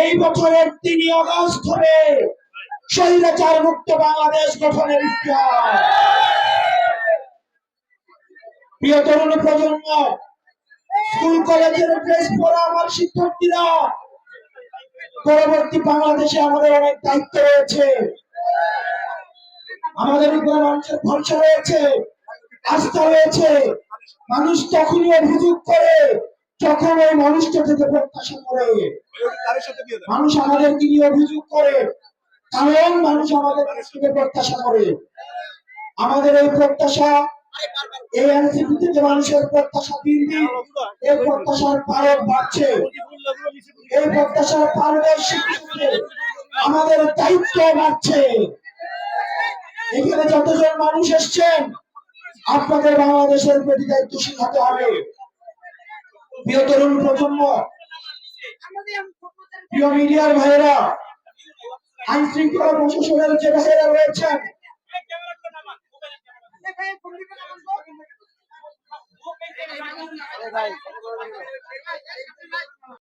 এই বছরের ৩ আগস্ট হবে স্বৈরাচার মুক্ত বাংলাদেশ গঠনের ইতিহাস। প্রিয় তরুণ প্রজন্ম, স্কুল কলেজের ড্রেস পরা আমার শিক্ষার্থীরা, পরবর্তী বাংলাদেশে আমাদের অনেক দায়িত্ব রয়েছে। আমাদের উপরে মানুষের ভরসা রয়েছে, আস্থা রয়েছে। মানুষ তখনই অভিযোগ করে যখন ওই মানুষটা থেকে প্রত্যাশা করে। মানুষ আমাদেরকে নিয়ে অভিযোগ করে কারণ মানুষ আমাদের থেকে প্রত্যাশা করে। আমাদের এই প্রত্যাশা, এই এনসিপি থেকে মানুষের প্রত্যাশা দিন দিন এই প্রত্যাশার পারদ বাড়ছে। এই প্রত্যাশার পারদর্শী আমাদের দায়িত্ব বাড়ছে। এখানে যতজন মানুষ এসছেন, আপনাদের বাংলাদেশের প্রতি দায়িত্বশীল হতে হবে। প্রিয় তরুণ প্রজন্ম, প্রিয় মিডিয়ার ভাইয়েরা, আইন শৃঙ্খলা প্রশাসনের যে ভাইয়েরা রয়েছেন,